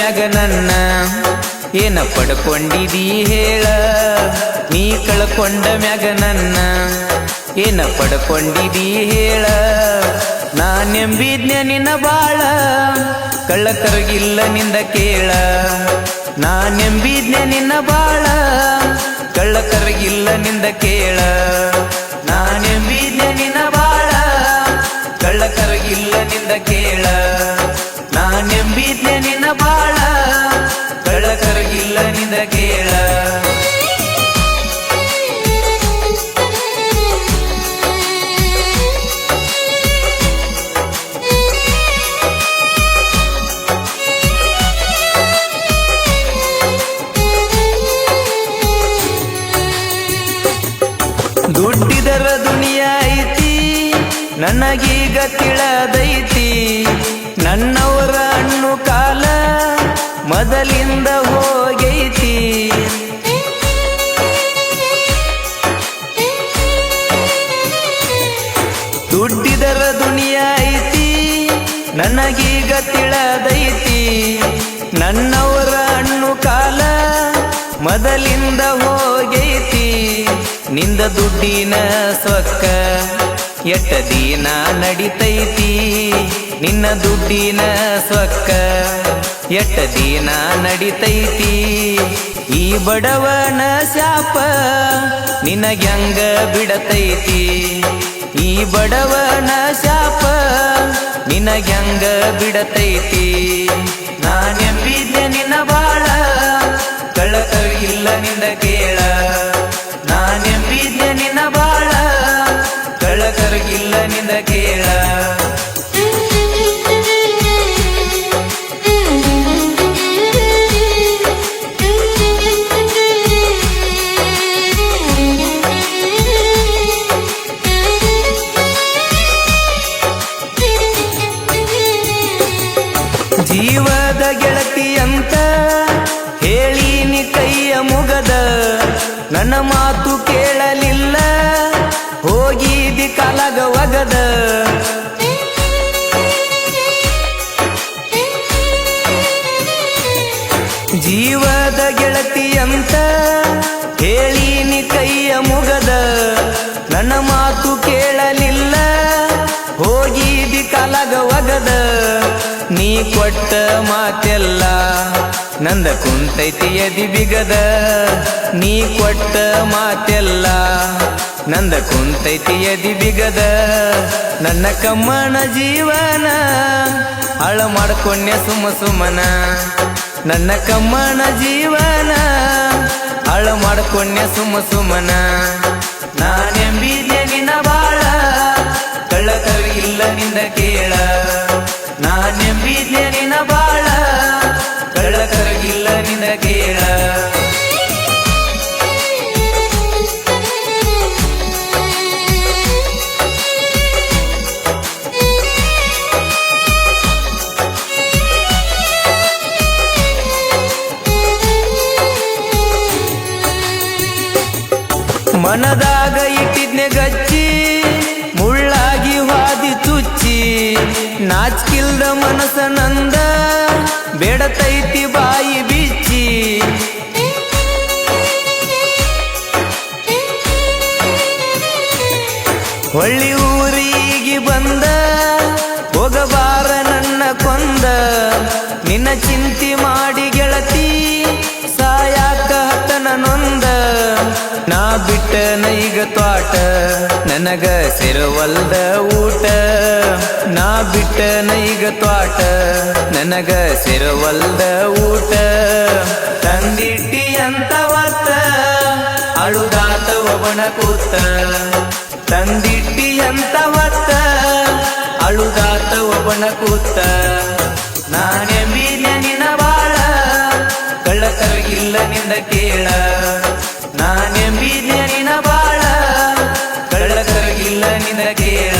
ಮ್ಯಾಗ ನನ್ನ ಏನ ಪಡ್ಕೊಂಡಿದಿ ಹೇಳ ನೀ ಕಳ್ಕೊಂಡ ಮ್ಯಾಗ ನನ್ನ ಏನ ಪಡ್ಕೊಂಡಿದಿ ಹೇಳ ನಾನೆಂಬಿದ್ನೆ ನಿನ್ನ ಬಾಳ ಕಳ್ಳಕರಗಿಲ್ಲ ನಿಂದ ಕೇಳ ನಾನೆಂಬಿದ್ನೆ ನಿನ್ನ ಬಾಳ ಕಳ್ಳಕರಗಿಲ್ಲ ನಿಂದ ಕೇಳ ನಾನೆಂಬಿದ್ನೆ ನಿನ್ನ ಬಾಳ ಕಳ್ಳಕರಗಿಲ್ಲ ನಿಂದ ಕೇಳ ನಾನೆಂಬಿದ್ನೆ ನಿನ್ನ ಬಾಳ ಕಳ್ಳಕರಗಿಲ್ಲ ನಿಂದ ಕೇಳ ದುಡ್ಡಿದರ ದುನಿಯಾ ಐತಿ ನನಗೀಗ ತಿಳದೈತಿ ನನ್ನವರ ಹಣ್ಣು ಕಾಲ ಮೊದಲಿಂದ ಹೋಗೈತಿ ದುಡ್ಡಿದರ ದುನಿಯಾ ಐತಿ ನನಗೀಗ ತಿಳದೈತಿ ನನ್ನವರ ಹಣ್ಣು ಕಾಲ ಮೊದಲಿಂದ ಹೋಗೈತಿ ನಿಂದ ದುಡ್ಡಿನ ಸೊಕ್ಕ ಎಟ್ಟ ದಿನ ನಡಿತೈತಿ ನಿನ್ನ ದುಡ್ಡಿನ ಸೊಕ್ಕ ಎಟ್ಟ ದಿನ ನಡಿತೈತಿ ಈ ಬಡವನ ಶಾಪ ನಿನಗ್ಯಂಗ ಬಿಡತೈತಿ ಈ ಬಡವನ ಶಾಪ ನಿನಗ್ಯಂಗ ಬಿಡತೈತಿ ನಾನೆಂಬಿದ್ದೆ ನಿನ್ನ ಬಾಳ ಕಳ್ಳಕರಿಗಿಲ್ಲ ನಿಂದ ಕೇಳ ನಾನೆಂಬಿದ್ದೆ ನಿನ್ನ ಬಾಳ ಕಳ್ಳಕರಿಗಿಲ್ಲ ನಿಂದ ಕೇಳ ಜೀವದ ಗೆಳತಿಯಂತ ಹೇಳೀನಿ ಕೈಯ ಮುಗದ ನನ್ನ ಮಾತು ಕೇಳಲಿಲ್ಲ ಹೋಗಿದಿ ಕಾಲಗ ಒಗದ ಜೀವದ ಗೆಳತಿಯಂತ ಹೇಳೀನಿ ಕೈಯ ಮುಗದ ನನ್ನ ಮಾತು ಕೇಳಲಿಲ್ಲ ಹೋಗಿದಿ ಕಾಲಗ ಒಗದ ನೀ ಕೊಟ್ಟ ಮಾತೆಲ್ಲ ನಂದ ಕುಂತೈತಿ ಎದಿ ಬಿಗದ ನೀ ಕೊಟ್ಟ ಮಾತೆಲ್ಲ ನಂದ ಕುಂತೈತಿ ಎದಿ ಬಿಗದ ನನ್ನ ಕಮ್ಮನ ಜೀವನ ಹಾಳ ಮಾಡ್ಕೊಂಡೆ ಸುಮ ಸುಮನ ನನ್ನ ಕಮ್ಮನ ಜೀವನ ಹಾಳ ಮಾಡ್ಕೊಂಡೆ ಸುಮ ಸುಮನ ನಾನೆಂಬಿದ್ದೆ ನಿನ್ನ ಬಾಳ ಕಳ್ಳಕರಿಗಿಲ್ಲ ನಿಂದ ಕೇಳ ನಾನೆಂಬಿದ್ದೆ ನಿನ್ನ ಬಾಳ ಕಳ್ಳಕರಿಗಿಲ್ಲ ನಿಂದ ಕೇಳ ಮನದಾಗ ಇಟ್ಟಿದ್ನೆ ಗಚ್ಚಿ ಮುಳ್ಳಾಗಿ ಹಾದಿ ಚುಚ್ಚಿ ನಾಚ್ಕಿಲ್ದ ಮನಸ ನಂದ ಬೇಡತೈತಿ ಬಾಯಿ ಬಿಚ್ಚಿ ಹೊಳ್ಳಿ ಊರಿಗೆ ಬಂದ ಹೋಗಬಾರ ನನ್ನ ಕೊಂದ ನಿನ್ನ ಚಿಂತೆ ಮಾಡಿ ಗೆಳತಿ ಸಾಯಾಕ ಹತ್ತನ ನೊಂದ ನಾ ಬಿಟ್ಟ ನೈಗ ತ್ವಾಟ ನನಗ ಸಿರವಲ್ದ ಊಟ ನಾ ಬಿಟ್ಟ ನೈಗ ತ್ವಾಟ ನನಗ ಸಿರವಲ್ದ ಊಟ ತಂದಿಟ್ಟಿ ಅಂತ ಹೊತ್ತ ಅಳುದಾತ ಒಬಣ ಕೂತ ತಂದಿಟ್ಟಿ ಅಂತ ಹೊತ್ತ ಅಳುದಾತ ಒಬಣ ಕೂತ ನಾನೆಂಬಿದ್ನೆ ನಿನ್ನ ಬಾಳ ಕಳ್ಳಕರಿಗಿಲ್ಲ ನಿಂದ ಕೇಳ ನಾನೆಂಬಿದ್ನೆ ನಿನ್ನ ಬಾಳ ಕಳ್ಳಕರಿಗಿಲ್ಲ ನಿಂದ ಕೇಳ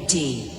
D.